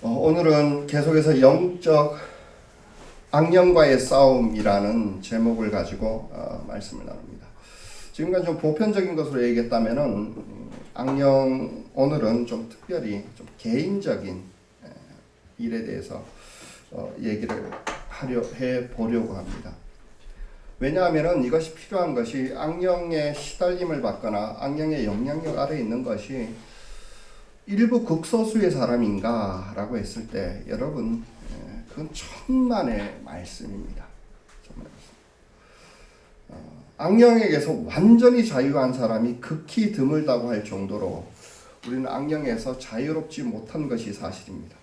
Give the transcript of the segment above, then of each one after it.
오늘은 계속해서 영적 악령과의 싸움이라는 제목을 가지고 말씀을 나눕니다. 지금까지 좀 보편적인 것으로 얘기했다면은 오늘은 좀 특별히 좀 개인적인 일에 대해서 얘기를 해보려고 합니다. 왜냐하면은 이것이 필요한 것이 악령의 시달림을 받거나 악령의 영향력 아래 있는 것이 일부 극소수의 사람인가 라고 했을 때 여러분 그건 천만의 말씀입니다. 천만의 말씀. 악령에게서 완전히 자유한 사람이 극히 드물다고 할 정도로 우리는 악령에서 자유롭지 못한 것이 사실입니다.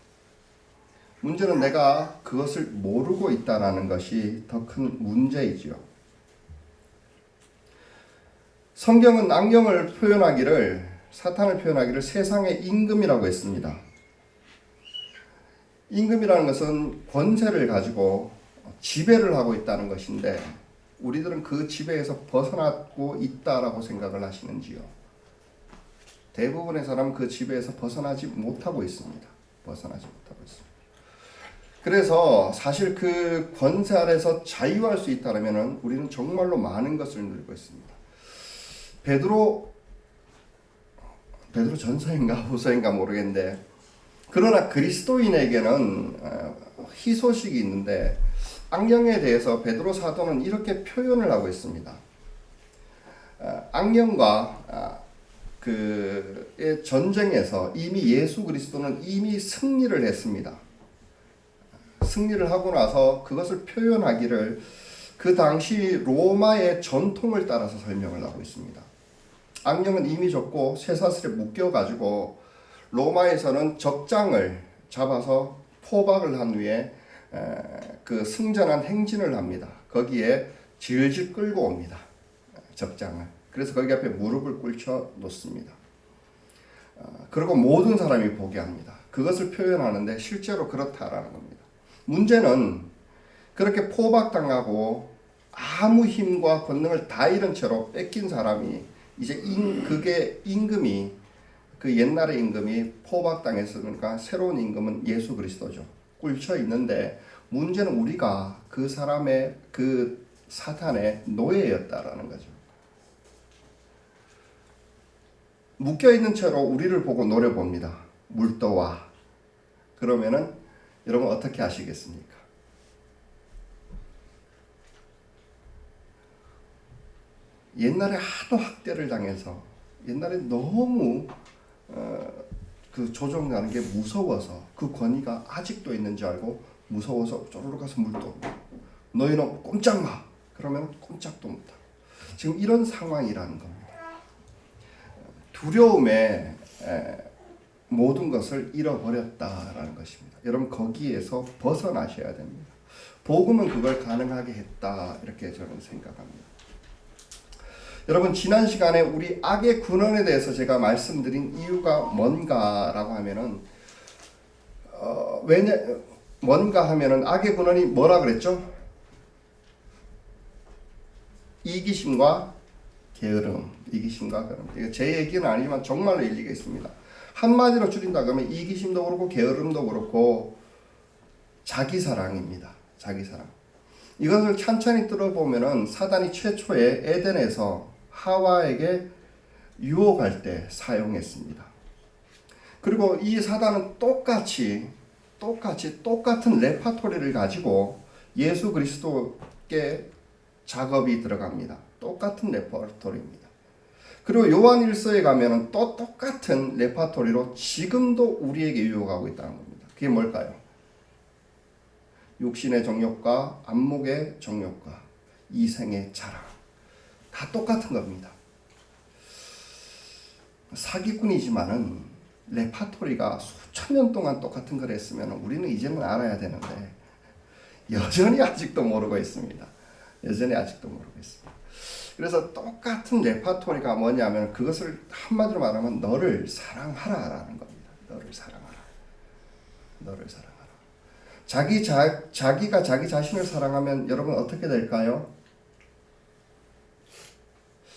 문제는 내가 그것을 모르고 있다는 것이 더 큰 문제이지요. 성경은 악령을 사탄을 표현하기를 세상의 임금이라고 했습니다. 임금이라는 것은 권세를 가지고 지배를 하고 있다는 것인데 우리들은 그 지배에서 벗어나고 있다라고 생각을 하시는지요? 대부분의 사람은 그 지배에서 벗어나지 못하고 있습니다. 그래서 사실 그 권세 아래서 자유할 수 있다면 우리는 정말로 많은 것을 누리고 있습니다. 베드로 전서인가 후서인가 모르겠는데 그러나 그리스도인에게는 희소식이 있는데 악령에 대해서 베드로 사도는 이렇게 표현을 하고 있습니다. 악령과 그의 전쟁에서 이미 예수 그리스도는 이미 승리를 했습니다. 승리를 하고 나서 그것을 표현하기를 그 당시 로마의 전통을 따라서 설명을 하고 있습니다. 악령은 이미 졌고 쇠사슬에 묶여가지고 로마에서는 적장을 잡아서 포박을 한 후에 그 승전한 행진을 합니다. 거기에 질질 끌고 옵니다. 적장을. 그래서 거기 앞에 무릎을 꿇혀 놓습니다. 그리고 모든 사람이 보게 합니다. 그것을 표현하는데 실제로 그렇다라는 겁니다. 문제는 그렇게 포박당하고 아무 힘과 권능을 다 잃은 채로 뺏긴 사람이 이제 그게 임금이 그 옛날의 임금이 포박당했으니까 새로운 임금은 예수 그리스도죠. 꿇혀 있는데 문제는 우리가 그 사람의 그 사탄의 노예였다라는 거죠. 묶여 있는 채로 우리를 보고 노려봅니다. 물떠와. 그러면은 여러분 어떻게 하시겠습니까? 옛날에 하도 학대를 당해서 옛날에 너무 그 조종하는 게 무서워서 그 권위가 아직도 있는 줄 알고 무서워서 쪼르르 가서 물도 너희는 꼼짝 마. 그러면 꼼짝도 못하고 지금 이런 상황이라는 겁니다. 두려움에 모든 것을 잃어버렸다라는 것입니다. 여러분 거기에서 벗어나셔야 됩니다. 복음은 그걸 가능하게 했다 이렇게 저는 생각합니다. 여러분 지난 시간에 우리 악의 근원에 대해서 제가 말씀드린 이유가 뭔가라고 하면은 뭔가 하면은 악의 근원이 뭐라 그랬죠? 이기심과 게으름. 이거 제 얘기는 아니지만 정말로 일리가 있습니다. 한마디로 줄인다 그러면 이기심도 그렇고 게으름도 그렇고 자기사랑입니다. 자기사랑. 이것을 천천히 들어보면은 사단이 최초에 에덴에서 하와에게 유혹할 때 사용했습니다. 그리고 이 사단은 똑같은 레파토리를 가지고 예수 그리스도께 작업이 들어갑니다. 똑같은 레파토리입니다. 그리고 요한일서에 가면은 또 똑같은 레파토리로 지금도 우리에게 유혹하고 있다는 겁니다. 그게 뭘까요? 육신의 정욕과 안목의 정욕과 이생의 자랑. 다 똑같은 겁니다. 사기꾼이지만은 레파토리가 수천 년 동안 똑같은 걸 했으면 우리는 이제는 알아야 되는데 여전히 아직도 모르고 있습니다. 그래서 똑같은 레파토리가 뭐냐면 그것을 한마디로 말하면 너를 사랑하라라는 겁니다. 너를 사랑하라. 자기가 자기 자신을 사랑하면 여러분 어떻게 될까요?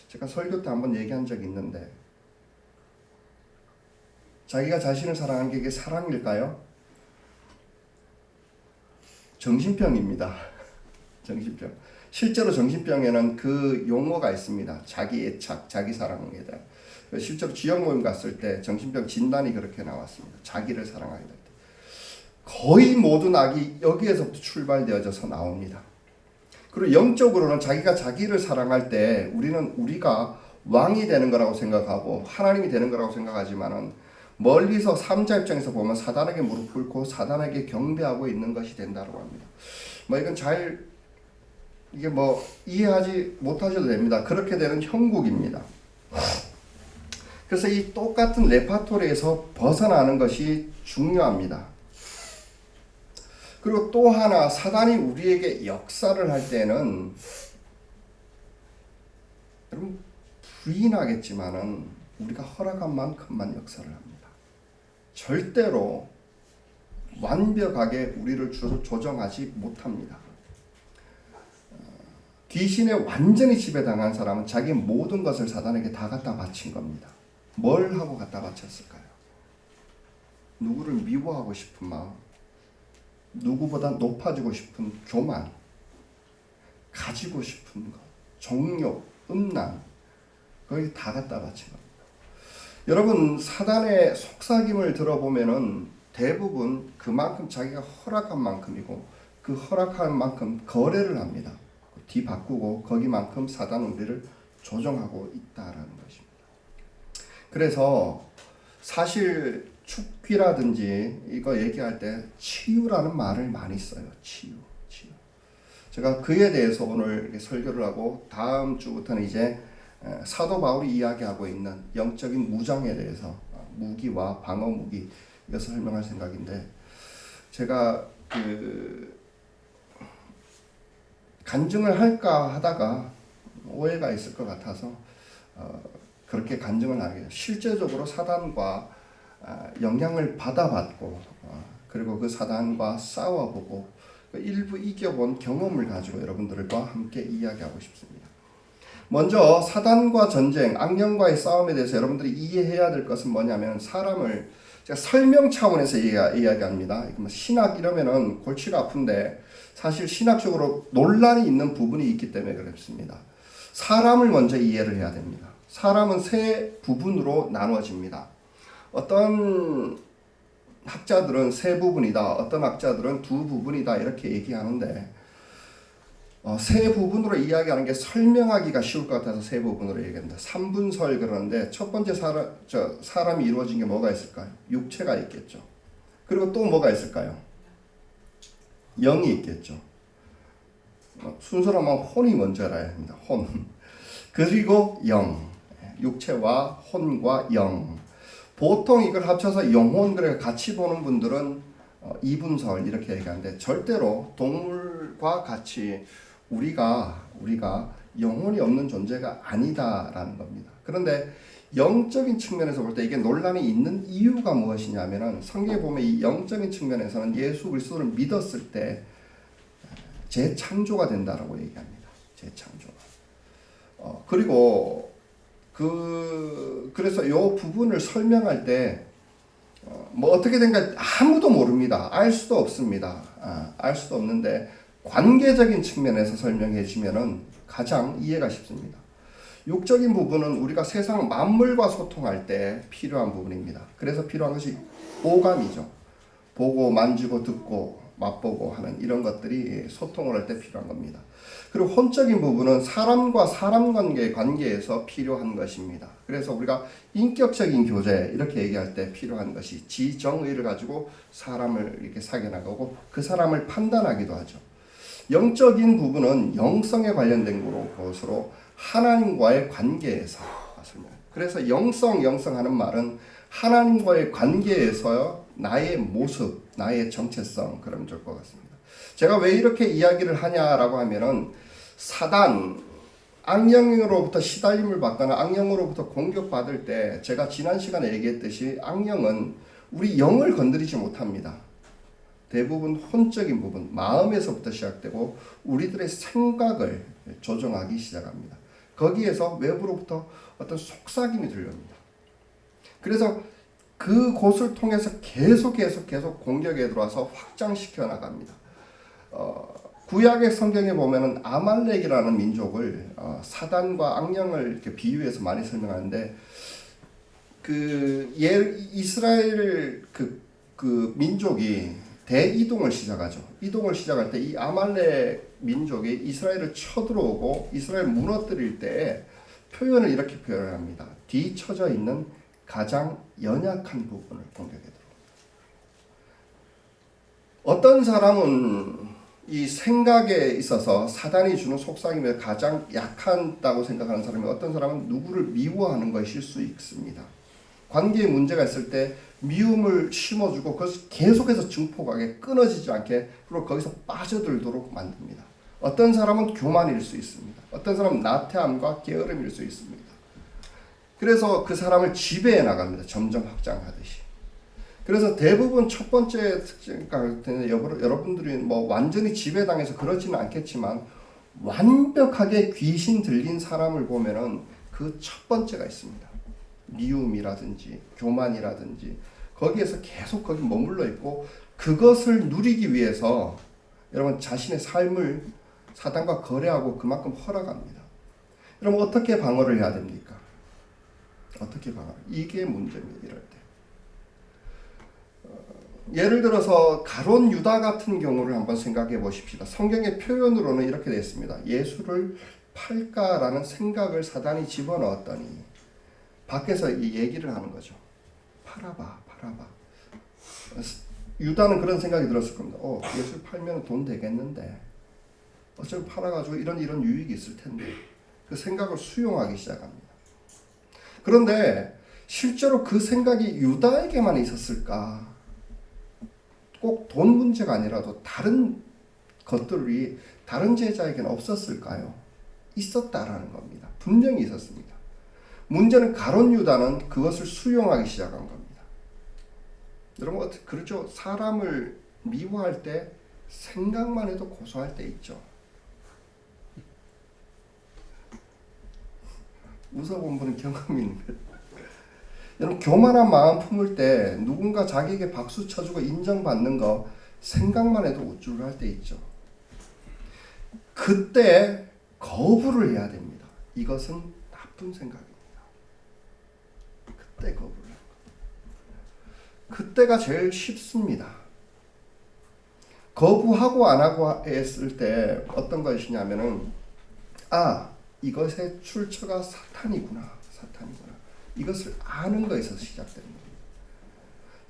제가 설교 때 한번 얘기한 적이 있는데 자기가 자신을 사랑하는 게 이게 사랑일까요? 정신병입니다. 정신병. 실제로 정신병에는 그 용어가 있습니다. 자기 애착, 자기 사랑에 대한. 실제로 지역 모임 갔을 때 정신병 진단이 그렇게 나왔습니다. 자기를 사랑하게 될 때. 거의 모든 악이 여기에서부터 출발되어져서 나옵니다. 그리고 영적으로는 자기가 자기를 사랑할 때 우리는 우리가 왕이 되는 거라고 생각하고 하나님이 되는 거라고 생각하지만은 멀리서 삼자 입장에서 보면 사단에게 무릎 꿇고 사단에게 경배하고 있는 것이 된다고 합니다. 이건 이게 이해하지 못하셔도 됩니다. 그렇게 되는 형국입니다. 그래서 이 똑같은 레파토리에서 벗어나는 것이 중요합니다. 그리고 또 하나 사단이 우리에게 역사를 할 때는 여러분 부인하겠지만은 우리가 허락한 만큼만 역사를 합니다. 절대로 완벽하게 우리를 조정하지 못합니다. 귀신에 완전히 지배당한 사람은 자기 모든 것을 사단에게 다 갖다 바친 겁니다. 뭘 하고 갖다 바쳤을까요? 누구를 미워하고 싶은 마음, 누구보다 높아지고 싶은 교만, 가지고 싶은 것, 정욕, 음란, 거기 다 갖다 바친 겁니다. 여러분 사단의 속삭임을 들어보면은 대부분 그만큼 자기가 허락한 만큼이고 그 허락한 만큼 거래를 합니다. 뒤바꾸고 거기만큼 사단은 우리를 조정하고 있다라는 것입니다. 그래서 사실 축귀라든지 이거 얘기할 때 치유라는 말을 많이 써요. 치유. 제가 그에 대해서 오늘 설교를 하고 다음 주부터는 이제 사도 바울이 이야기하고 있는 영적인 무장에 대해서 무기와 방어 무기 이것을 설명할 생각인데 제가 간증을 할까 하다가 오해가 있을 것 같아서 그렇게 간증을 하게 돼요. 실제적으로 사단과 영향을 받아봤고 그리고 그 사단과 싸워보고 일부 이겨본 경험을 가지고 여러분들과 함께 이야기하고 싶습니다. 먼저 사단과 전쟁, 악령과의 싸움에 대해서 여러분들이 이해해야 될 것은 뭐냐면 사람을 제가 설명 차원에서 이야기합니다. 신학 이러면은 골치가 아픈데 사실 신학적으로 논란이 있는 부분이 있기 때문에 그렇습니다. 사람을 먼저 이해를 해야 됩니다. 사람은 세 부분으로 나누어집니다. 어떤 학자들은 세 부분이다, 어떤 학자들은 두 부분이다 이렇게 얘기하는데 세 부분으로 이야기하는 게 설명하기가 쉬울 것 같아서 세 부분으로 얘기합니다. 3분설 그러는데 첫 번째 사람이 이루어진 게 뭐가 있을까요? 육체가 있겠죠. 그리고 또 뭐가 있을까요? 영이 있겠죠. 순서로 하면 혼이 먼저 알아야 합니다. 혼. 그리고 영. 육체와 혼과 영. 보통 이걸 합쳐서 영혼 그래 같이 보는 분들은 이분설 이렇게 얘기하는데 절대로 동물과 같이 우리가 영혼이 없는 존재가 아니다라는 겁니다. 그런데 영적인 측면에서 볼 때 이게 논란이 있는 이유가 무엇이냐면은 성경에 보면 이 영적인 측면에서는 예수 그리스도를 믿었을 때 재창조가 된다라고 얘기합니다. 재창조가. 그리고 그래서 이 부분을 설명할 때 어떻게 된가 아무도 모릅니다. 알 수도 없습니다. 알 수도 없는데 관계적인 측면에서 설명해 주면은 가장 이해가 쉽습니다. 육적인 부분은 우리가 세상 만물과 소통할 때 필요한 부분입니다. 그래서 필요한 것이 오감이죠. 보고 만지고 듣고 맛보고 하는 이런 것들이 소통을 할 때 필요한 겁니다. 그리고 혼적인 부분은 사람과 사람 관계에서 필요한 것입니다. 그래서 우리가 인격적인 교제 이렇게 얘기할 때 필요한 것이 지정의를 가지고 사람을 이렇게 사귀어나가고 그 사람을 판단하기도 하죠. 영적인 부분은 영성에 관련된 것으로 하나님과의 관계에서 그래서 영성하는 말은 하나님과의 관계에서 나의 모습, 나의 정체성 그러면 좋을 것 같습니다. 제가 왜 이렇게 이야기를 하냐라고 하면은 사단, 악령으로부터 시달림을 받거나 악령으로부터 공격받을 때 제가 지난 시간에 얘기했듯이 악령은 우리 영을 건드리지 못합니다. 대부분 혼적인 부분, 마음에서부터 시작되고 우리들의 생각을 조정하기 시작합니다. 거기에서 외부로부터 어떤 속삭임이 들려옵니다. 그래서 그 곳을 통해서 계속 공격에 들어와서 확장시켜 나갑니다. 구약의 성경에 보면은 아말렉이라는 민족을 사단과 악령을 이렇게 비유해서 많이 설명하는데 이스라엘 그 민족이 대이동을 시작하죠. 이동을 시작할 때 이 아말렉 민족이 이스라엘을 쳐들어오고 이스라엘 무너뜨릴 때 표현을 이렇게 표현합니다. 뒤처져 있는 가장 연약한 부분을 공격해 들어옵니다. 어떤 사람은 이 생각에 있어서 사단이 주는 속삭임에 가장 약하다고 생각하는 사람이, 어떤 사람은 누구를 미워하는 것일 수 있습니다. 관계에 문제가 있을 때 미움을 심어주고 그것을 계속해서 증폭하게, 끊어지지 않게, 그리고 거기서 빠져들도록 만듭니다. 어떤 사람은 교만일 수 있습니다. 어떤 사람은 나태함과 게으름일 수 있습니다. 그래서 그 사람을 지배해 나갑니다. 점점 확장하듯이. 그래서 대부분 첫 번째 특징, 여러분들이 뭐 완전히 지배당해서 그러지는 않겠지만 완벽하게 귀신 들린 사람을 보면은 그 첫 번째가 있습니다. 미움이라든지 교만이라든지 거기에서 계속 거기 머물러 있고, 그것을 누리기 위해서 여러분 자신의 삶을 사단과 거래하고 그만큼 허락합니다. 여러분 어떻게 방어를 해야 됩니까? 어떻게 방어? 이게 문제입니다. 이럴 때. 예를 들어서 가룟 유다 같은 경우를 한번 생각해 보십시다. 성경의 표현으로는 이렇게 되어 있습니다. 예수를 팔까라는 생각을 사단이 집어넣었더니 밖에서 이 얘기를 하는 거죠. 팔아봐. 유다는 그런 생각이 들었을 겁니다. 예수를 팔면 돈 되겠는데 어차피 팔아가지고 이런 유익이 있을 텐데, 그 생각을 수용하기 시작합니다. 그런데 실제로 그 생각이 유다에게만 있었을까? 꼭 돈 문제가 아니라도 다른 것들이 다른 제자에게는 없었을까요? 있었다라는 겁니다. 분명히 있었습니다. 문제는 가룟 유다는 그것을 수용하기 시작한 겁니다. 여러분 그렇죠? 사람을 미워할 때 생각만 해도 고소할 때 있죠. 웃어본 분은 경험이 있는 거예요. 여러분 교만한 마음 품을 때 누군가 자기에게 박수 쳐주고 인정받는 거 생각만 해도 우쭐할 때 있죠. 그때 거부를 해야 됩니다. 이것은 나쁜 생각입니다. 그때 거부를 해야 됩니다. 그때가 제일 쉽습니다. 거부하고 안 하고 했을 때 어떤 것이냐면은 이것의 출처가 사탄이구나. 이것을 아는 거에서 시작되는 겁니다.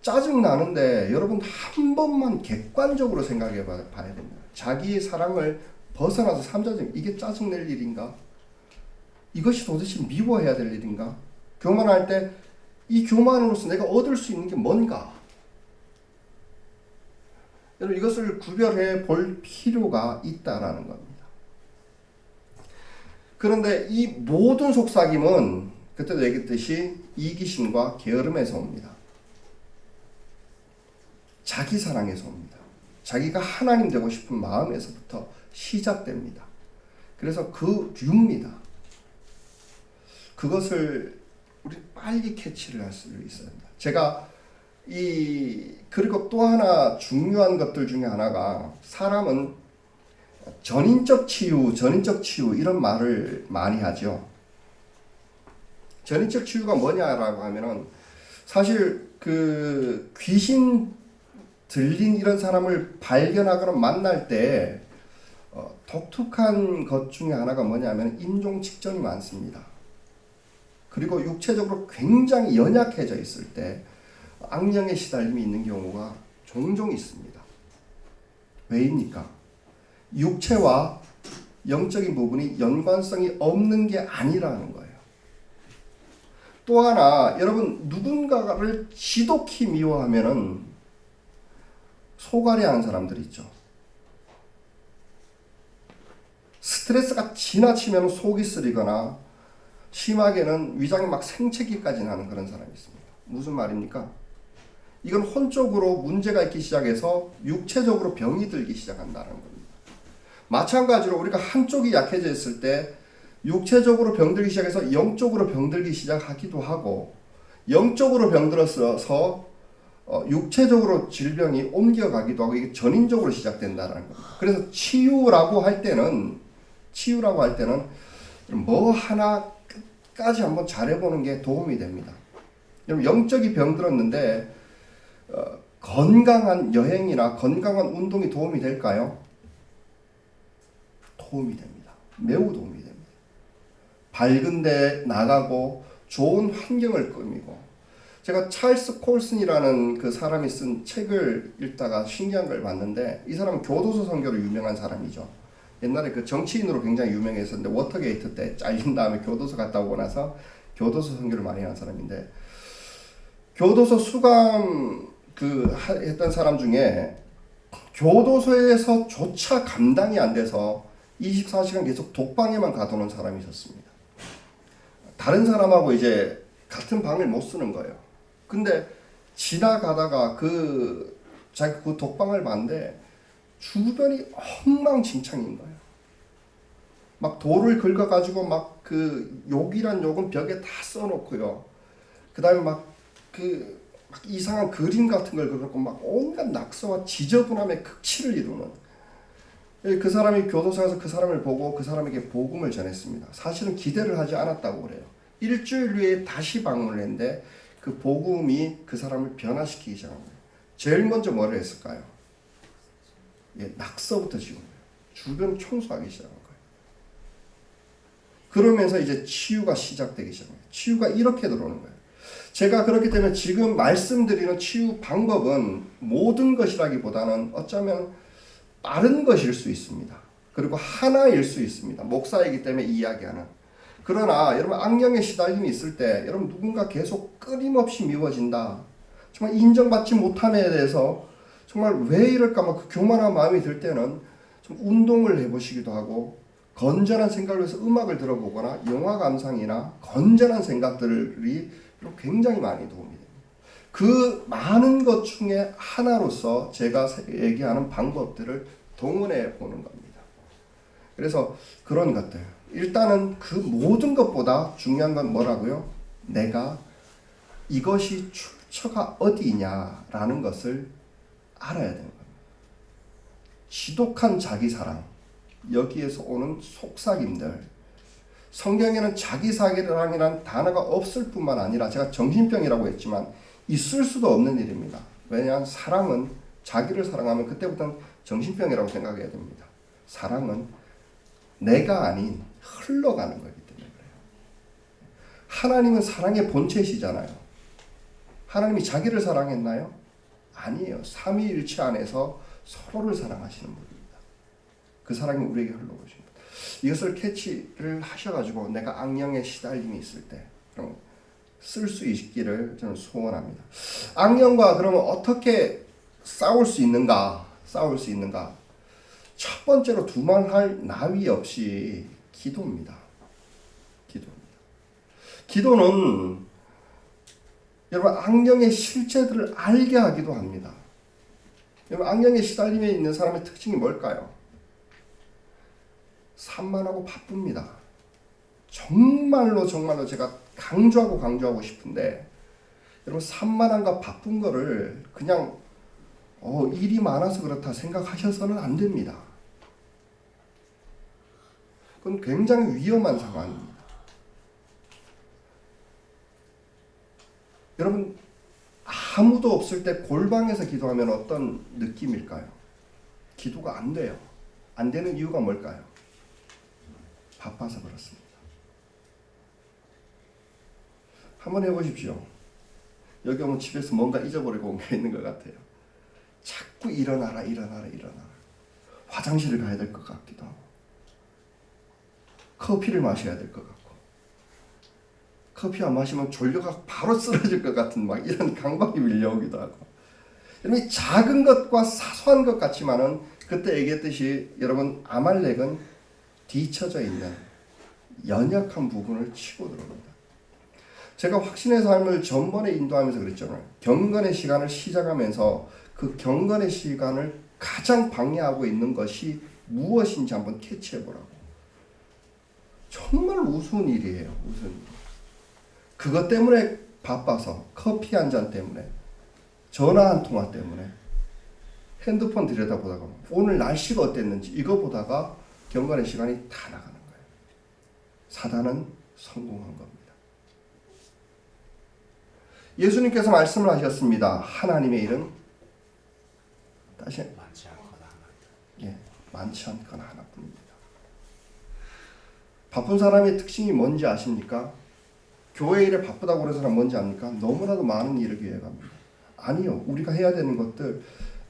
짜증 나는데 여러분 한 번만 객관적으로 생각해 봐야 됩니다. 자기의 사랑을 벗어나서 삼자증, 이게 짜증낼 일인가? 이것이 도대체 미워해야 될 일인가? 교만할 때 이 교만으로서 내가 얻을 수 있는 게 뭔가? 여러분 이것을 구별해 볼 필요가 있다라는 겁니다. 그런데 이 모든 속삭임은 그때도 얘기했듯이 이기심과 게으름에서 옵니다. 자기 사랑에서 옵니다. 자기가 하나님 되고 싶은 마음에서부터 시작됩니다. 그래서 그 류입니다. 그것을 우리 빨리 캐치를 할 수 있어야 합니다. 제가 그리고 또 하나 중요한 것들 중에 하나가, 사람은 전인적 치유 이런 말을 많이 하죠. 전인적 치유가 뭐냐라고 하면은 사실 그 귀신 들린 이런 사람을 발견하거나 만날 때 독특한 것 중에 하나가 뭐냐면 인종 직전이 많습니다. 그리고 육체적으로 굉장히 연약해져 있을 때 악령의 시달림이 있는 경우가 종종 있습니다. 왜입니까? 육체와 영적인 부분이 연관성이 없는 게 아니라는 거예요. 또 하나, 여러분 누군가를 지독히 미워하면은 소갈이 하는 사람들 있죠. 스트레스가 지나치면 속이 쓰리거나 심하게는 위장이 막 생채기까지 나는 그런 사람이 있습니다. 무슨 말입니까? 이건 혼적으로 문제가 있기 시작해서 육체적으로 병이 들기 시작한다는 겁니다. 마찬가지로 우리가 한쪽이 약해져 있을 때 육체적으로 병들기 시작해서 영적으로 병들기 시작하기도 하고, 영적으로 병들어서 육체적으로 질병이 옮겨가기도 하고 이게 전인적으로 시작된다는 겁니다. 그래서 치유라고 할 때는 뭐 하나 끝까지 한번 잘해보는 게 도움이 됩니다. 여러분 영적인 병 들었는데 건강한 여행이나 건강한 운동이 도움이 될까요? 도움이 됩니다. 매우 도움이 됩니다. 밝은 데 나가고 좋은 환경을 꾸미고, 제가 찰스 콜슨이라는 그 사람이 쓴 책을 읽다가 신기한 걸 봤는데, 이 사람은 교도소 선교로 유명한 사람이죠. 옛날에 그 정치인으로 굉장히 유명했었는데 워터게이트 때 잘린 다음에 교도소 갔다 오고 나서 교도소 선교를 많이 한 사람인데, 교도소 수감 했던 사람 중에 교도소에서조차 감당이 안 돼서 24시간 계속 독방에만 가두는 사람이 있었습니다. 다른 사람하고 이제 같은 방을 못 쓰는 거예요. 근데 지나가다가 자기 그 독방을 봤는데 주변이 엉망진창인 거예요. 막 돌을 긁어가지고 막 욕이란 욕은 벽에 다 써놓고요. 그 다음에 막 이상한 그림 같은 걸 그려놓고 막 온갖 낙서와 지저분함의 극치를 이루는, 그 사람이 교도소에서 그 사람을 보고 그 사람에게 복음을 전했습니다. 사실은 기대를 하지 않았다고 그래요. 일주일 후에 다시 방문을 했는데 그 복음이 그 사람을 변화시키기 시작한 거예요. 제일 먼저 뭐를 했을까요? 낙서부터 지운 거예요. 주변 청소하기 시작한 거예요. 그러면서 이제 치유가 시작되기 시작해요. 치유가 이렇게 들어오는 거예요. 제가 그렇기 때문에 지금 말씀드리는 치유 방법은 모든 것이라기보다는 어쩌면 빠른 것일 수 있습니다. 그리고 하나일 수 있습니다. 목사이기 때문에 이야기하는. 그러나 여러분 악령의 시달림이 있을 때 여러분 누군가 계속 끊임없이 미워진다, 정말 인정받지 못함에 대해서 정말 왜 이럴까 막 교만한 마음이 들 때는 좀 운동을 해보시기도 하고, 건전한 생각을 해서 음악을 들어보거나 영화 감상이나 건전한 생각들이 굉장히 많이 도움이 됩니다. 그 많은 것 중에 하나로서 제가 얘기하는 방법들을 동원해 보는 겁니다. 그래서 그런 것들, 일단은 그 모든 것보다 중요한 건 뭐라고요? 내가 이것이 출처가 어디냐라는 것을 알아야 되는 겁니다. 지독한 자기사랑, 여기에서 오는 속삭임들. 성경에는 자기사랑이라는 단어가 없을 뿐만 아니라, 제가 정신병이라고 했지만 있을 수도 없는 일입니다. 왜냐하면 사랑은, 자기를 사랑하면 그때부터는 정신병이라고 생각해야 됩니다. 사랑은 내가 아닌 흘러가는 거기 때문에 그래요. 하나님은 사랑의 본체시잖아요. 하나님이 자기를 사랑했나요? 아니에요. 삼위일체 안에서 서로를 사랑하시는 분입니다. 그 사랑이 우리에게 흘러오신 것. 이것을 캐치를 하셔가지고 내가 악령의 시달림이 있을 때 쓸 수 있기를 저는 소원합니다. 악령과 그러면 어떻게 싸울 수 있는가? 첫 번째로 두말할 나위 없이 기도입니다. 기도는 여러분 악령의 실체들을 알게 하기도 합니다. 여러분 악령의 시달림에 있는 사람의 특징이 뭘까요? 산만하고 바쁩니다. 정말로 제가 강조하고 싶은데, 여러분 산만함과 바쁜 거를 그냥 일이 많아서 그렇다 생각하셔서는 안 됩니다. 그건 굉장히 위험한 상황입니다. 여러분 아무도 없을 때 골방에서 기도하면 어떤 느낌일까요? 기도가 안 돼요. 안 되는 이유가 뭘까요? 바빠서 그렇습니다. 한번 해보십시오. 여기 오면 집에서 뭔가 잊어버리고 온 게 있는 것 같아요. 자꾸 일어나라. 화장실을 가야 될 것 같기도 하고, 커피를 마셔야 될 것 같고, 커피 안 마시면 졸려가 바로 쓰러질 것 같은 막 이런 강박이 밀려오기도 하고. 여러분 작은 것과 사소한 것 같지만은 그때 얘기했듯이 여러분 아말렉은 뒤쳐져 있는 연약한 부분을 치고 들어옵니다. 제가 확신의 삶을 전번에 인도하면서 그랬잖아요. 경건의 시간을 시작하면서 그 경건의 시간을 가장 방해하고 있는 것이 무엇인지 한번 캐치해보라고. 정말 우스운 일이에요. 우스운 일. 그것 때문에 바빠서, 커피 한 잔 때문에 전화 한 통화 때문에 핸드폰 들여다보다가 오늘 날씨가 어땠는지 이거 보다가 경건의 시간이 다 나가는 거예요. 사단은 성공한 겁니다. 예수님께서 말씀을 하셨습니다. 하나님의 일은 다시 많지 않거나 하나뿐입니다. 바쁜 사람의 특징이 뭔지 아십니까? 교회 일에 바쁘다고 그래서 뭔지 압니까? 너무나도 많은 일을 기획합니다. 아니요. 우리가 해야 되는 것들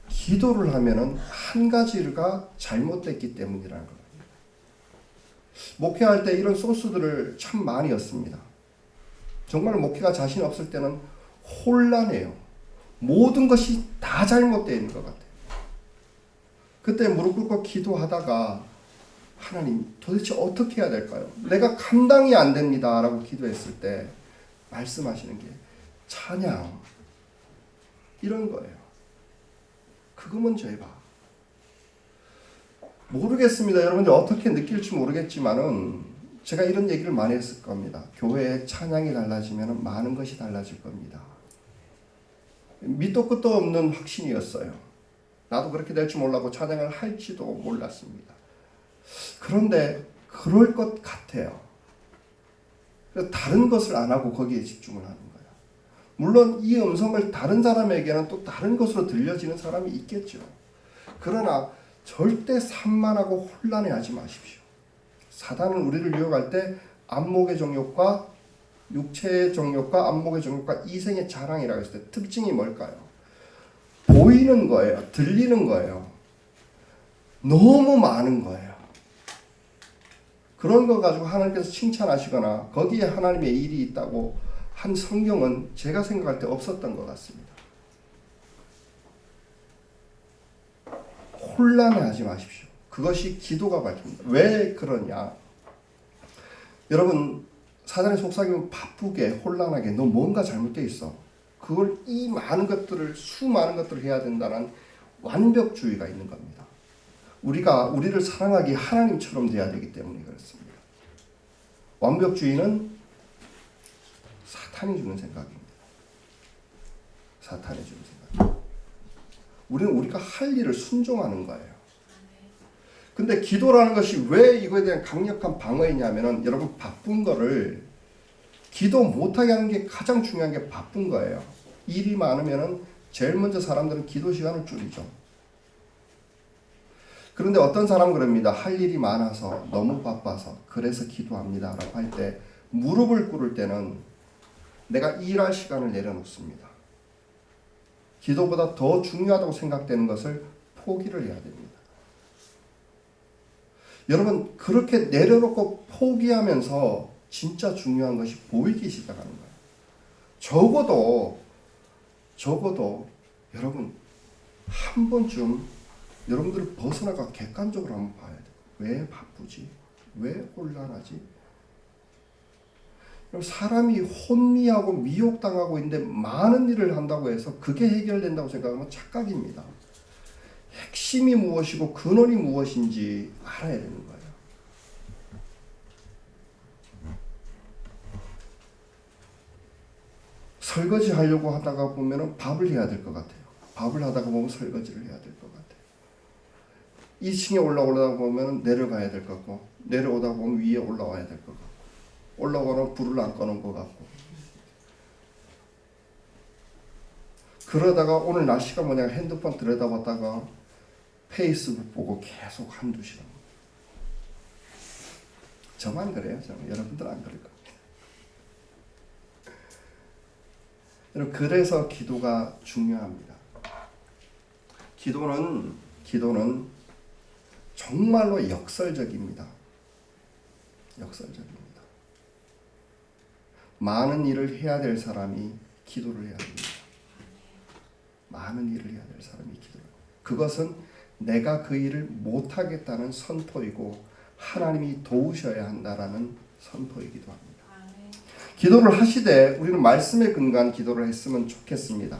기도를 하면은 한 가지가 잘못됐기 때문이라는 겁니다. 목회할 때 이런 소스들을 참 많이 였습니다. 정말 목회가 자신 없을 때는 혼란해요. 모든 것이 다 잘못되어 있는 것 같아요. 그때 무릎 꿇고 기도하다가 하나님 도대체 어떻게 해야 될까요? 내가 감당이 안 됩니다 라고 기도했을 때 말씀하시는 게 찬양 이런 거예요. 그거 먼저 해봐. 모르겠습니다. 여러분들 어떻게 느낄지 모르겠지만은 제가 이런 얘기를 많이 했을 겁니다. 교회에 찬양이 달라지면 많은 것이 달라질 겁니다. 밑도 끝도 없는 확신이었어요. 나도 그렇게 될 줄 몰랐고 찬양을 할지도 몰랐습니다. 그런데 그럴 것 같아요. 그래서 다른 것을 안 하고 거기에 집중을 하는 거예요. 물론 이 음성을 다른 사람에게는 또 다른 것으로 들려지는 사람이 있겠죠. 그러나 절대 산만하고 혼란해하지 마십시오. 사단은 우리를 유혹할 때 안목의 정욕과 육체의 정욕과 안목의 정욕과 이생의 자랑이라고 했을 때 특징이 뭘까요? 보이는 거예요. 들리는 거예요. 너무 많은 거예요. 그런 거 가지고 하나님께서 칭찬하시거나 거기에 하나님의 일이 있다고 한 성경은 제가 생각할 때 없었던 것 같습니다. 혼란해하지 마십시오. 그것이 기도가 밝힙니다. 왜 그러냐? 여러분 사단의 속삭임은 바쁘게 혼란하게 너 뭔가 잘못되어 있어. 그걸 이 많은 것들을 수많은 것들을 해야 된다는 완벽주의가 있는 겁니다. 우리가 우리를 사랑하기 하나님처럼 돼야 되기 때문에 그렇습니다. 완벽주의는 사탄이 주는 생각입니다. 사탄이 주는 생각. 우리는 우리가 할 일을 순종하는 거예요. 근데 기도라는 것이 왜 이거에 대한 강력한 방어이냐면은 여러분 바쁜 거를 기도 못하게 하는 게 가장 중요한 게 바쁜 거예요. 일이 많으면은 제일 먼저 사람들은 기도 시간을 줄이죠. 그런데 어떤 사람은 그럽니다. 할 일이 많아서 너무 바빠서 그래서 기도합니다 라고 할 때 무릎을 꿇을 때는 내가 일할 시간을 내려놓습니다. 기도보다 더 중요하다고 생각되는 것을 포기를 해야 됩니다. 여러분 그렇게 내려놓고 포기하면서 진짜 중요한 것이 보이기 시작하는 거예요. 적어도 여러분 한 번쯤 여러분들을 벗어나가 객관적으로 한번 봐야 돼요. 왜 바쁘지? 왜 혼란하지? 사람이 혼미하고 미혹당하고 있는데 많은 일을 한다고 해서 그게 해결된다고 생각하면 착각입니다. 핵심이 무엇이고 근원이 무엇인지 알아야 되는 거예요. 설거지 하려고 하다가 보면 밥을 해야 될 것 같아요. 밥을 하다가 보면 설거지를 해야 될 것 같아요. 2층에 올라오다 보면 내려가야 될 것 같고 내려오다 보면 위에 올라와야 될 것 같고 올라가면 불을 안 꺼놓은 것 같고 그러다가 오늘 날씨가 뭐냐 핸드폰 들여다봤다가 페이스북 보고 계속 한두 시간. 저만 그래요. 여러분들 안 그럴 겁니다. 여러분 그래서 기도가 중요합니다. 기도는 정말로 역설적입니다. 역설적입니다. 많은 일을 해야 될 사람이 기도를 해야 됩니다. 많은 일을 해야 될 사람이 기도를. 그것은 내가 그 일을 못하겠다는 선포이고 하나님이 도우셔야 한다라는 선포이기도 합니다. 기도를 하시되 우리는 말씀에 근거한 기도를 했으면 좋겠습니다.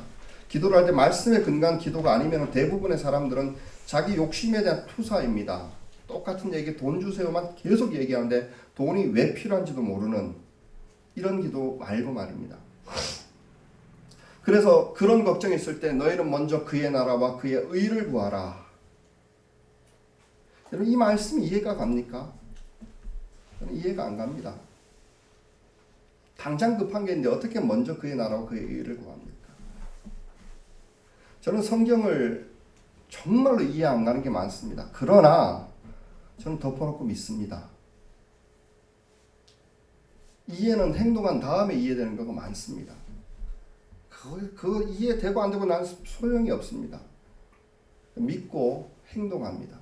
기도를 할 때 말씀에 근거한 기도가 아니면 대부분의 사람들은 자기 욕심에 대한 투사입니다. 똑같은 얘기 돈 주세요만 계속 얘기하는데 돈이 왜 필요한지도 모르는 이런 기도 말고 말입니다. 그래서 그런 걱정이 있을 때 너희는 먼저 그의 나라와 그의 의를 구하라. 여러분 이 말씀이 이해가 갑니까? 저는 이해가 안 갑니다. 당장 급한 게 있는데 어떻게 먼저 그의 나라와 그의 의를 구합니까? 저는 성경을 정말로 이해 안 가는 게 많습니다. 그러나 저는 덮어놓고 믿습니다. 이해는 행동한 다음에 이해되는 경우가 많습니다. 그거 이해되고 안 되고 난 소용이 없습니다. 믿고 행동합니다.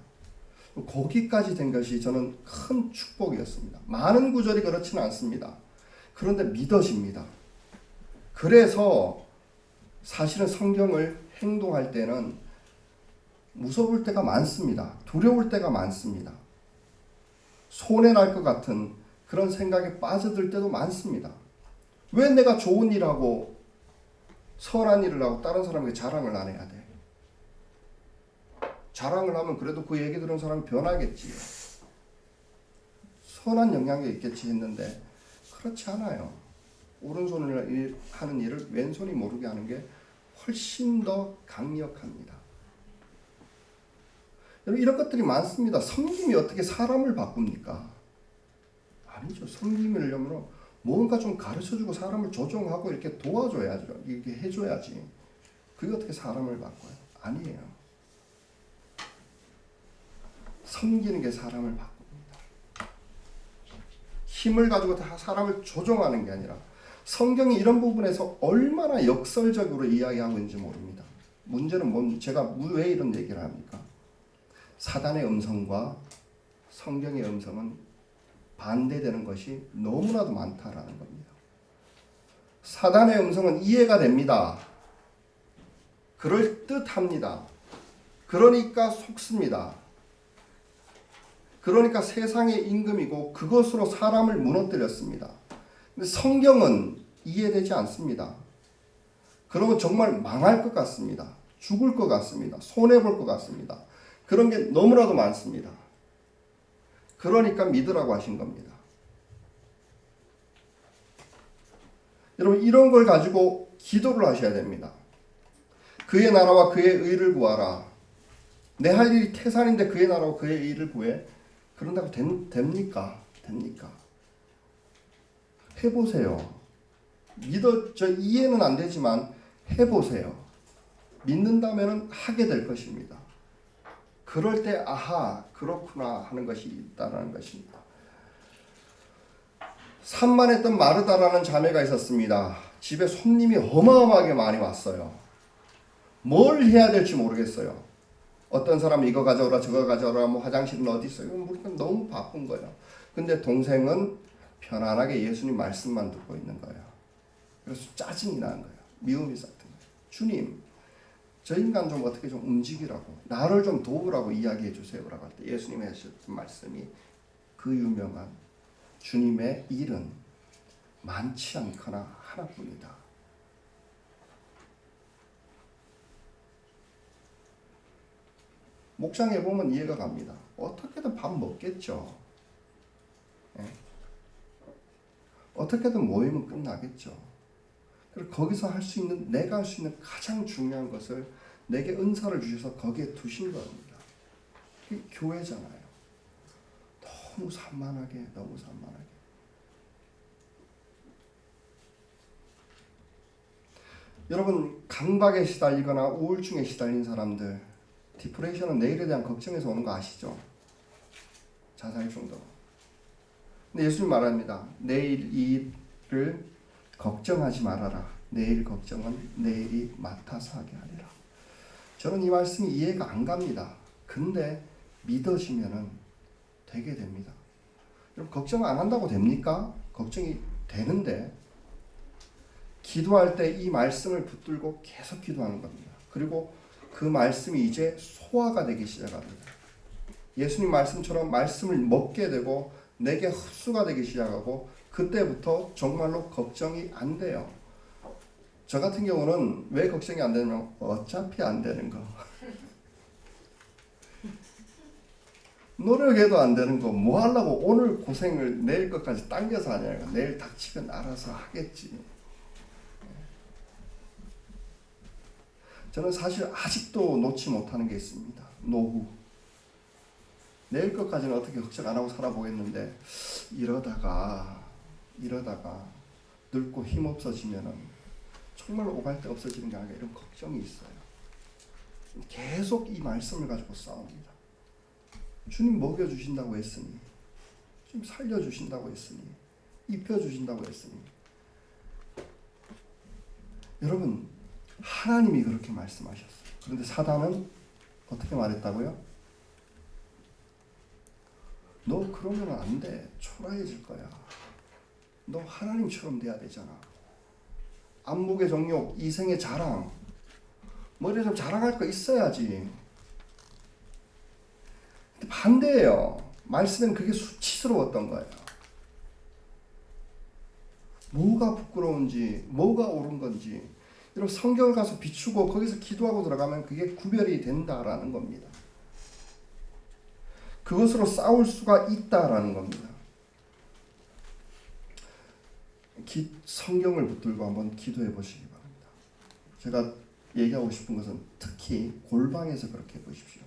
거기까지 된 것이 저는 큰 축복이었습니다. 많은 구절이 그렇지는 않습니다. 그런데 믿어집니다. 그래서 사실은 성경을 행동할 때는 무서울 때가 많습니다. 두려울 때가 많습니다. 손해날 것 같은 그런 생각에 빠져들 때도 많습니다. 왜 내가 좋은 일하고 선한 일을 하고 다른 사람에게 자랑을 안 해야 돼? 자랑을 하면 그래도 그 얘기 들은 사람이 변하겠지. 선한 영향이 있겠지 했는데 그렇지 않아요. 오른손을 하는 일을 왼손이 모르게 하는 게 훨씬 더 강력합니다. 여러분 이런 것들이 많습니다. 섬김이 어떻게 사람을 바꿉니까? 아니죠. 섬김이려면 뭔가 좀 가르쳐주고 사람을 조종하고 이렇게 도와줘야죠. 이렇게 해줘야지. 그게 어떻게 사람을 바꿔요? 아니에요. 섬기는 게 사람을 바꿉니다. 힘을 가지고 다 사람을 조종하는 게 아니라 성경이 이런 부분에서 얼마나 역설적으로 이야기하고 있는지 모릅니다. 문제는 제가 왜 이런 얘기를 합니까? 사단의 음성과 성경의 음성은 반대되는 것이 너무나도 많다라는 겁니다. 사단의 음성은 이해가 됩니다. 그럴듯합니다. 그러니까 속습니다. 그러니까 세상의 임금이고 그것으로 사람을 무너뜨렸습니다. 근데 성경은 이해되지 않습니다. 그러면 정말 망할 것 같습니다. 죽을 것 같습니다. 손해볼 것 같습니다. 그런 게 너무나도 많습니다. 그러니까 믿으라고 하신 겁니다. 여러분 이런 걸 가지고 기도를 하셔야 됩니다. 그의 나라와 그의 의를 구하라. 내 할 일이 태산인데 그의 나라와 그의 의를 구해? 그런다고 됩니까? 됩니까? 해보세요. 저 이해는 안 되지만 해보세요. 믿는다면 하게 될 것입니다. 그럴 때 아하 그렇구나 하는 것이 있다는 것입니다. 산만했던 마르다라는 자매가 있었습니다. 집에 손님이 어마어마하게 많이 왔어요. 뭘 해야 될지 모르겠어요. 어떤 사람은 이거 가져오라 저거 가져오라 뭐 화장실은 어디 있어요. 우리가 너무 바쁜 거예요. 근데 동생은 편안하게 예수님 말씀만 듣고 있는 거예요. 그래서 짜증이 나는 거예요. 미움이 싹든 거예요. 주님 저 인간 좀 어떻게 좀 움직이라고 나를 좀 도우라고 이야기해 주세요라고 할 때 예수님이 하셨던 말씀이 그 유명한 주님의 일은 많지 않거나 하나뿐이다. 묵상해 보면 이해가 갑니다. 어떻게든 밥 먹겠죠. 예? 어떻게든 모임은 끝나겠죠. 그리고 거기서 할 수 있는 내가 할 수 있는 가장 중요한 것을 내게 은사를 주셔서 거기에 두신 겁니다. 그게 교회잖아요. 너무 산만하게. 여러분 강박에 시달리거나 우울증에 시달린 사람들 디프레션은 내일에 대한 걱정에서 오는 거 아시죠? 자살 정도로. 근데 예수님 말합니다. 내일 일을 걱정하지 말아라. 내일 걱정은 내일이 맡아서 하게 하리라. 저는 이 말씀이 이해가 안 갑니다. 근데 믿어지면은 되게 됩니다. 여러분 걱정 안 한다고 됩니까? 걱정이 되는데 기도할 때 이 말씀을 붙들고 계속 기도하는 겁니다. 그리고 그 말씀이 이제 소화가 되기 시작합니다. 예수님 말씀처럼 말씀을 먹게 되고 내게 흡수가 되기 시작하고 그때부터 정말로 걱정이 안 돼요. 저 같은 경우는 왜 걱정이 안 되냐면 어차피 안 되는 거. 노력해도 안 되는 거 뭐 하려고 오늘 고생을 내일 것까지 당겨서 하냐고. 내일 닥치면 알아서 하겠지. 저는 사실 아직도 놓지 못하는 게 있습니다. 노후. 내일 것까지는 어떻게 걱정 안 하고 살아보겠는데 이러다가 늙고 힘없어지면은 정말 오갈 데 없어지는 게 아니라 이런 걱정이 있어요. 계속 이 말씀을 가지고 싸웁니다. 주님 먹여주신다고 했으니, 주님 살려주신다고 했으니, 입혀주신다고 했으니. 여러분, 하나님이 그렇게 말씀하셨어요. 그런데 사단은 어떻게 말했다고요? 너 그러면 안 돼. 초라해질 거야. 너 하나님처럼 돼야 되잖아. 안목의 정욕, 이생의 자랑. 머리에 좀 자랑할 거 있어야지. 근데 반대예요. 말씀은 그게 수치스러웠던 거예요. 뭐가 부끄러운지, 뭐가 옳은 건지. 여러분, 성경을 가서 비추고 거기서 기도하고 들어가면 그게 구별이 된다라는 겁니다. 그것으로 싸울 수가 있다라는 겁니다. 성경을 붙들고 한번 기도해 보시기 바랍니다. 제가 얘기하고 싶은 것은 특히 골방에서 그렇게 해보십시오.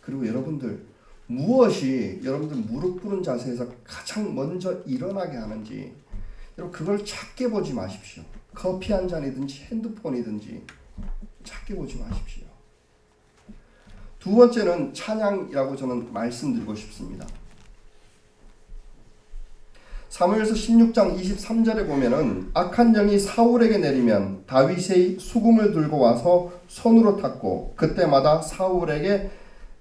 그리고 여러분들 무엇이 여러분들 무릎 꿇은 자세에서 가장 먼저 일어나게 하는지 여러분 그걸 작게 보지 마십시오. 커피 한 잔이든지 핸드폰이든지 작게 보지 마십시오. 두 번째는 찬양이라고 저는 말씀드리고 싶습니다. 사무엘서 16장 23절에 보면은 악한 영이 사울에게 내리면 다윗의 수금을 들고 와서 손으로 탔고 그때마다 사울에게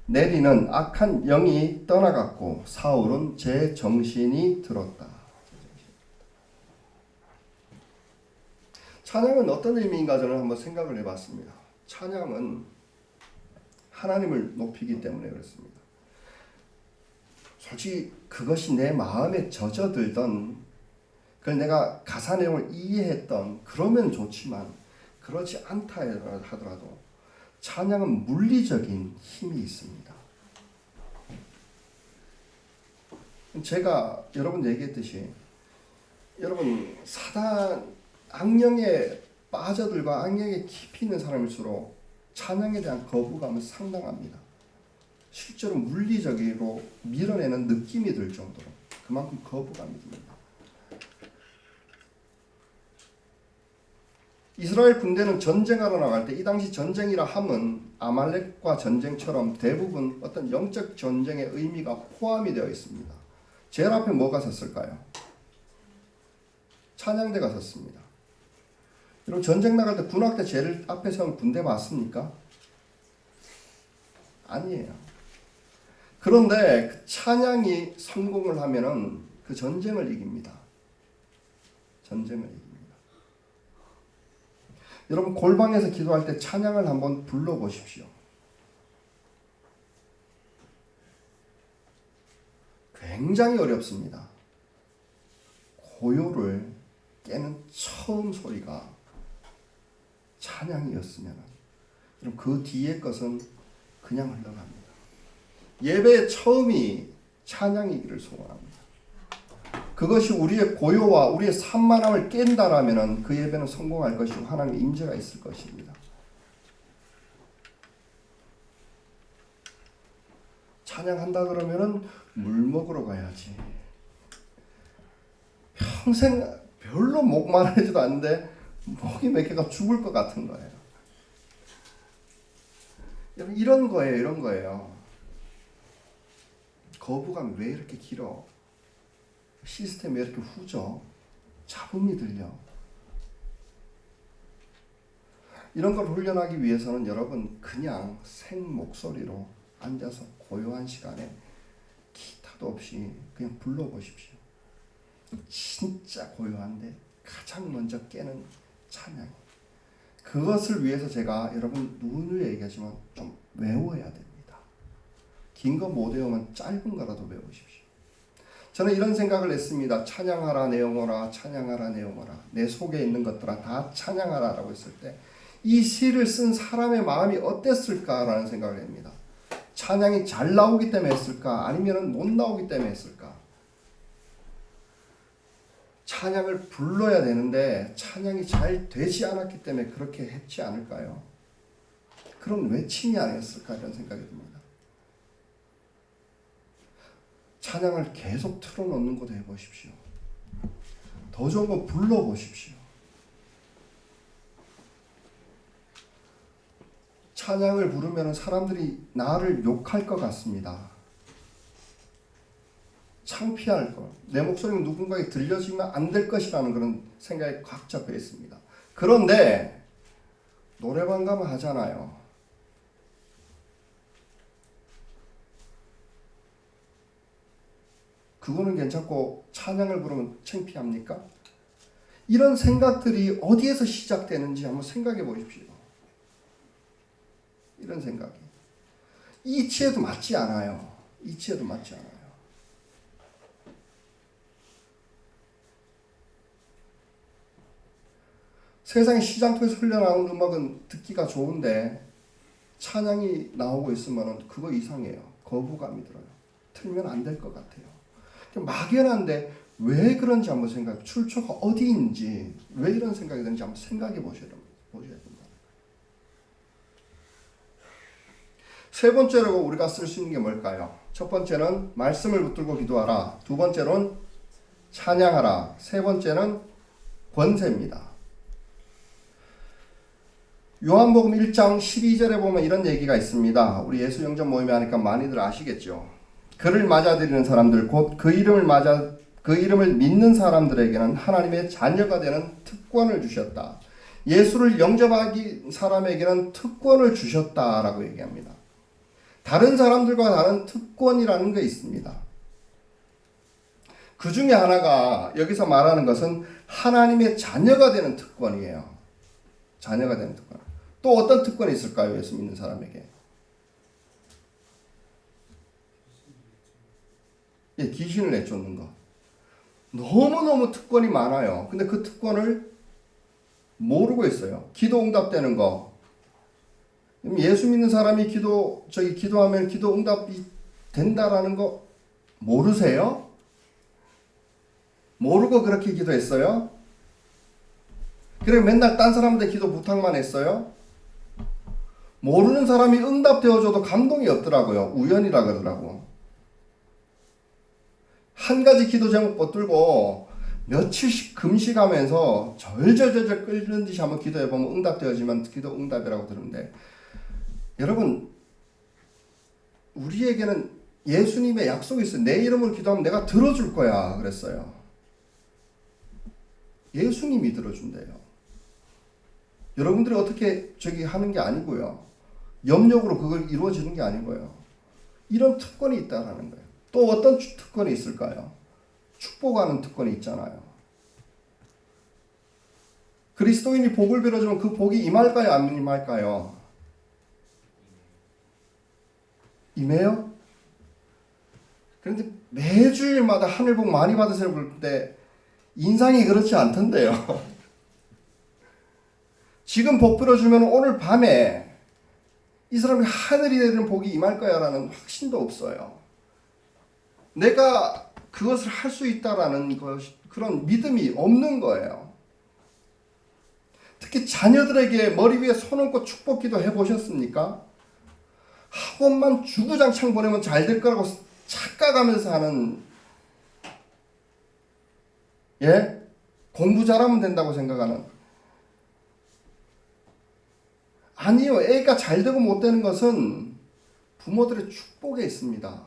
내리는 악한 영이 떠나갔고 사울은 제 정신이 들었다. 찬양은 어떤 의미인가 저는 한번 생각을 해봤습니다. 찬양은 하나님을 높이기 때문에 그렇습니다. 솔직히 그것이 내 마음에 젖어들던 그걸 내가 가사 내용을 이해했던 그러면 좋지만 그렇지 않다 하더라도 찬양은 물리적인 힘이 있습니다. 제가 여러분 얘기했듯이 여러분 사단 악령에 빠져들고 악령에 깊이 있는 사람일수록 찬양에 대한 거부감은 상당합니다. 실제로 물리적으로 밀어내는 느낌이 들 정도로 그만큼 거부감이 듭니다. 이스라엘 군대는 전쟁하러 나갈 때 이 당시 전쟁이라 함은 아말렉과 전쟁처럼 대부분 어떤 영적 전쟁의 의미가 포함이 되어 있습니다. 제일 앞에 뭐가 섰을까요? 찬양대가 섰습니다. 여러분 전쟁 나갈 때 군악대 제일 앞에 선 군대 맞습니까? 아니에요. 그런데 그 찬양이 성공을 하면은 그 전쟁을 이깁니다. 전쟁을 이깁니다. 여러분 골방에서 기도할 때 찬양을 한번 불러보십시오. 굉장히 어렵습니다. 고요를 깨는 처음 소리가 찬양이었으면 그럼 그 뒤에 것은 그냥 흘러갑니다. 예배의 처음이 찬양이기를 소원합니다. 그것이 우리의 고요와 우리의 산만함을 깬다라면 그 예배는 성공할 것이고 하나님의 임재가 있을 것입니다. 찬양한다 그러면은 물 먹으러 가야지. 평생 별로 목 마르지도 않는데 목이 몇 개가 죽을 것 같은 거예요. 여러분 이런 거예요. 거부감이 왜 이렇게 길어? 시스템이 왜 이렇게 후져? 잡음이 들려. 이런 걸 훈련하기 위해서는 여러분 그냥 생목소리로 앉아서 고요한 시간에 기타도 없이 그냥 불러보십시오. 진짜 고요한데 가장 먼저 깨는 찬양. 그것을 위해서 제가 여러분 눈을 얘기하지만 좀 외워야 됩니다. 긴 거 못 외우면 짧은 거라도 외우십시오. 저는 이런 생각을 했습니다. 찬양하라 내 영혼아 찬양하라 내 영혼아 내 속에 있는 것들아 다 찬양하라 라고 했을 때 이 시를 쓴 사람의 마음이 어땠을까라는 생각을 합니다. 찬양이 잘 나오기 때문에 했을까 아니면 못 나오기 때문에 했을까. 찬양을 불러야 되는데 찬양이 잘 되지 않았기 때문에 그렇게 했지 않을까요? 그런 외침이 아니었을까 이런 생각이 듭니다. 찬양을 계속 틀어놓는 것도 해보십시오. 더 좋은 거 불러보십시오. 찬양을 부르면 사람들이 나를 욕할 것 같습니다. 창피할 것. 내 목소리가 누군가에게 들려지면 안 될 것이라는 그런 생각이 꽉 잡혀 있습니다. 그런데 노래방 가면 하잖아요. 그거는 괜찮고 찬양을 부르면 창피합니까? 이런 생각들이 어디에서 시작되는지 한번 생각해 보십시오. 이런 생각이. 이치에도 맞지 않아요. 이치에도 맞지 않아요. 세상에 시장터에서 흘러나오는 음악은 듣기가 좋은데 찬양이 나오고 있으면 그거 이상해요. 거부감이 들어요. 틀면 안 될 것 같아요. 막연한데 왜 그런지 한번 생각해. 출처가 어디인지 왜 이런 생각이 드는지 한번 생각해 보셔야 됩니다. 세 번째로 우리가 쓸 수 있는 게 뭘까요? 첫 번째는 말씀을 붙들고 기도하라. 두 번째로는 찬양하라. 세 번째는 권세입니다. 요한복음 1장 12절에 보면 이런 얘기가 있습니다. 우리 예수 영접 모임에 하니까 많이들 아시겠죠. 그를 맞아들이는 사람들 곧 그 이름을 믿는 사람들에게는 하나님의 자녀가 되는 특권을 주셨다. 예수를 영접하기 사람에게는 특권을 주셨다라고 얘기합니다. 다른 사람들과 다른 특권이라는 게 있습니다. 그 중에 하나가 여기서 말하는 것은 하나님의 자녀가 되는 특권이에요. 자녀가 되는 특권. 또 어떤 특권이 있을까요? 예수 믿는 사람에게. 예, 귀신을 내쫓는 것. 너무너무 특권이 많아요. 근데 그 특권을 모르고 있어요. 기도 응답되는 거. 예수 믿는 사람이 기도하면 기도 응답이 된다라는 거 모르세요? 모르고 그렇게 기도했어요? 그래 맨날 딴 사람한테 기도 부탁만 했어요? 모르는 사람이 응답되어줘도 감동이 없더라고요. 우연이라 그러더라고. 한 가지 기도 제목 붙들고 며칠씩 금식하면서 절절절절 끓는 듯이 한번 기도해보면 응답되어지면 기도 응답이라고 들은데 여러분 우리에게는 예수님의 약속이 있어요. 내 이름으로 기도하면 내가 들어줄 거야 그랬어요. 예수님이 들어준대요. 여러분들이 어떻게 하는 게 아니고요. 염력으로 그걸 이루어지는 게 아니고요. 이런 특권이 있다는 거예요. 또 어떤 특권이 있을까요? 축복하는 특권이 있잖아요. 그리스도인이 복을 빌어주면 그 복이 임할까요? 안 임할까요? 임해요? 그런데 매주일마다 하늘 복 많이 받으세요 그럴 때 인상이 그렇지 않던데요. 지금 복 빌어주면 오늘 밤에 이 사람이 하늘이 내리는 복이 임할 거야 라는 확신도 없어요. 내가 그것을 할 수 있다라는 그런 믿음이 없는 거예요. 특히 자녀들에게 머리 위에 손 얹고 축복기도 해보셨습니까? 학원만 주구장창 보내면 잘 될 거라고 착각하면서 하는 공부 잘하면 된다고 생각하는 아니요. 애가 잘 되고 못 되는 것은 부모들의 축복에 있습니다.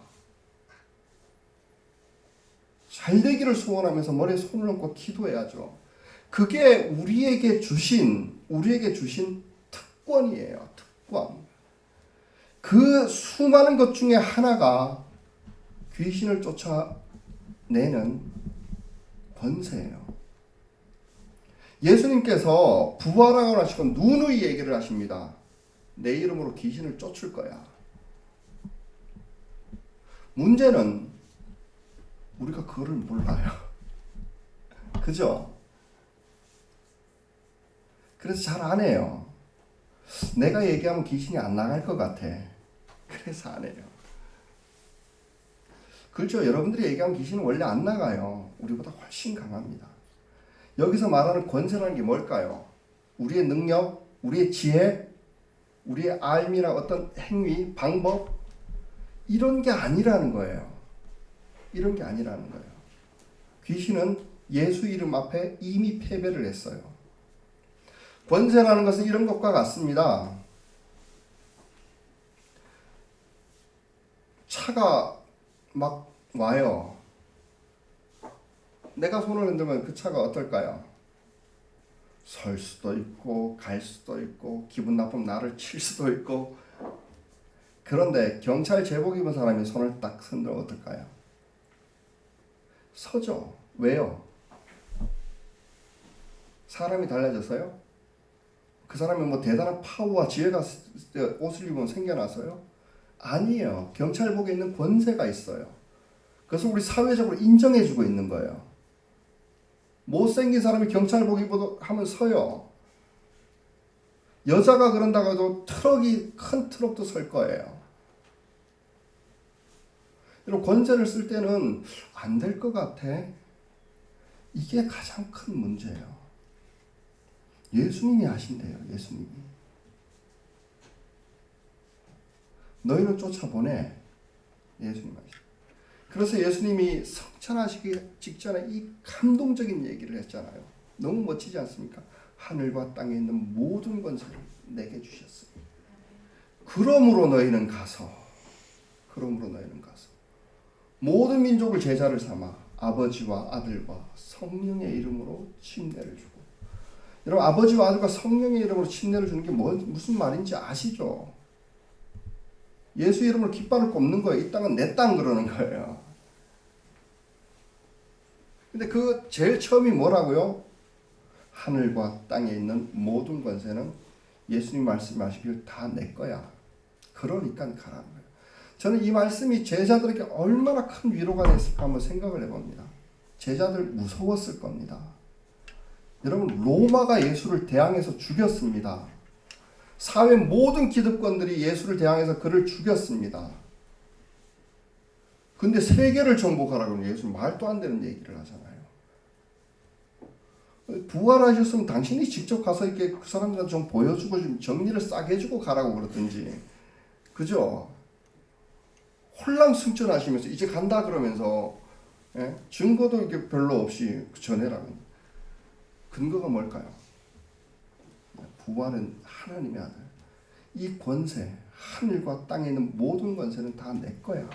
잘 되기를 소원하면서 머리에 손을 얹고 기도해야죠. 그게 우리에게 주신 특권이에요. 특권. 그 수많은 것 중에 하나가 귀신을 쫓아내는 권세예요. 예수님께서 부활하고 나시고 누누이 얘기를 하십니다. 내 이름으로 귀신을 쫓을 거야. 문제는 우리가 그거를 몰라요. 그죠? 그래서 잘 안 해요. 내가 얘기하면 귀신이 안 나갈 것 같아. 그래서 안 해요. 그렇죠. 여러분들이 얘기하면 귀신은 원래 안 나가요. 우리보다 훨씬 강합니다. 여기서 말하는 권세라는 게 뭘까요? 우리의 능력, 우리의 지혜, 우리의 알미나 어떤 행위, 방법 이런 게 아니라는 거예요. 이런 게 아니라는 거예요. 귀신은 예수 이름 앞에 이미 패배를 했어요. 권세라는 것은 이런 것과 같습니다. 차가 막 와요. 내가 손을 흔들면 그 차가 어떨까요? 설 수도 있고 갈 수도 있고 기분 나쁘면 나를 칠 수도 있고. 그런데 경찰 제복 입은 사람이 손을 딱 흔들면 어떨까요? 서죠. 왜요? 사람이 달라져서요? 그 사람이 뭐 대단한 파워와 지혜가 옷을 입으면 생겨나서요? 아니에요. 경찰복에 있는 권세가 있어요. 그래서 우리 사회적으로 인정해주고 있는 거예요. 못생긴 사람이 경찰복 입어도 하면 서요. 여자가 그런다고 해도 큰 트럭도 설 거예요. 이런 권세를 쓸 때는 안 될 것 같아. 이게 가장 큰 문제예요. 예수님이 하신대요. 예수님이. 너희는 쫓아보내. 예수님 하시죠. 그래서 예수님이 성천하시기 직전에 이 감동적인 얘기를 했잖아요. 너무 멋지지 않습니까? 하늘과 땅에 있는 모든 권세를 내게 주셨으니 그러므로 너희는 가서 모든 민족을 제자를 삼아 아버지와 아들과 성령의 이름으로 침례를 주고. 여러분, 아버지와 아들과 성령의 이름으로 침례를 주는 게 무슨 말인지 아시죠? 예수 이름으로 깃발을 꼽는 거예요. 이 땅은 내 땅 그러는 거예요. 근데 그 제일 처음이 뭐라고요? 하늘과 땅에 있는 모든 권세는 예수님 말씀하시길 다 내 거야. 그러니까 가라는 거예요. 저는 이 말씀이 제자들에게 얼마나 큰 위로가 됐을까 한번 생각을 해봅니다. 제자들 무서웠을 겁니다. 여러분, 로마가 예수를 대항해서 죽였습니다. 사회 모든 기득권들이 예수를 대항해서 그를 죽였습니다. 근데 세계를 정복하라고 예수 말도 안 되는 얘기를 하잖아요. 부활하셨으면 당신이 직접 가서 이렇게 그 사람들한테 좀 보여주고 좀 정리를 싸게 해주고 가라고 그러든지, 그죠? 홀랑승천하시면서 이제 간다 그러면서 증거도 이렇게 별로 없이 전해라고. 근거가 뭘까요? 부활은 하나님의 아들. 이 권세, 하늘과 땅에 있는 모든 권세는 다 내 거야.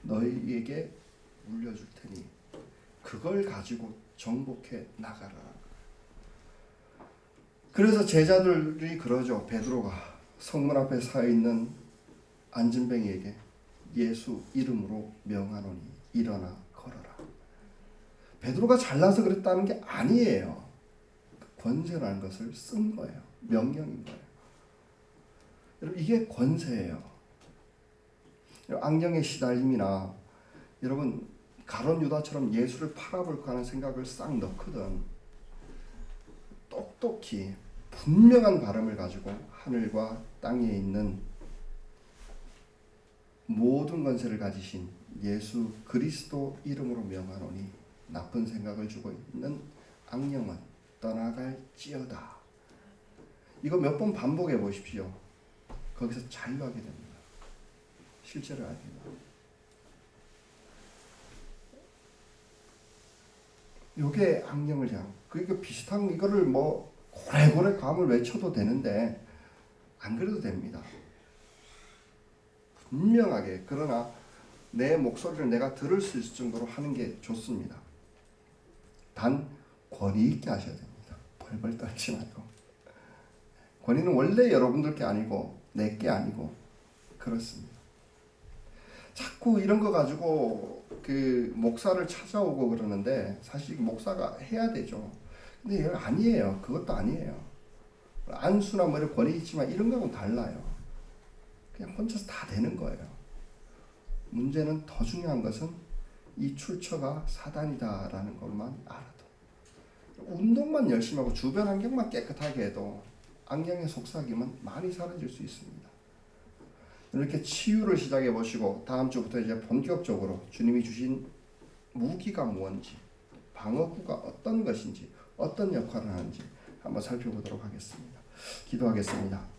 너희에게 물려줄 테니 그걸 가지고 정복해 나가라. 그래서 제자들이 그러죠. 베드로가 성문 앞에 서 있는 안진뱅이에게 예수 이름으로 명하노니 일어나 걸어라. 베드로가 잘나서 그랬다는 게 아니에요. 권세라는 것을 쓴 거예요. 명령인 거예요. 여러분, 이게 권세예요. 악령의 시달림이나 여러분 가룟 유다처럼 예수를 팔아볼까 하는 생각을 싹 넣거든. 똑똑히 분명한 발음을 가지고 하늘과 땅에 있는 모든 권세를 가지신 예수 그리스도 이름으로 명하노니 나쁜 생각을 주고 있는 악령은 떠나갈지어다. 이거 몇 번 반복해 보십시오. 거기서 자유하게 됩니다. 실제로 알게 됩니다. 이게 악령을 제한. 그러니까 비슷한 이거를 뭐 고래고래 감을 외쳐도 되는데 안 그래도 됩니다. 분명하게, 그러나 내 목소리를 내가 들을 수 있을 정도로 하는 게 좋습니다. 단 권위 있게 하셔야 됩니다. 벌벌 떨지 말고. 권위는 원래 여러분들 게 아니고 내 게 아니고 그렇습니다. 자꾸 이런 거 가지고 그 목사를 찾아오고 그러는데 사실 목사가 해야 되죠. 근데 아니에요. 그것도 아니에요. 안수나 뭐 이런 권위 있지만 이런 거하고는 달라요. 그냥 혼자서 다 되는 거예요. 문제는 더 중요한 것은 이 출처가 사단이다라는 것만 알아도. 운동만 열심히 하고 주변 환경만 깨끗하게 해도 악령의 속삭임은 많이 사라질 수 있습니다. 이렇게 치유를 시작해 보시고 다음 주부터 이제 본격적으로 주님이 주신 무기가 무엇인지, 방어구가 어떤 것인지, 어떤 역할을 하는지 한번 살펴보도록 하겠습니다. 기도하겠습니다.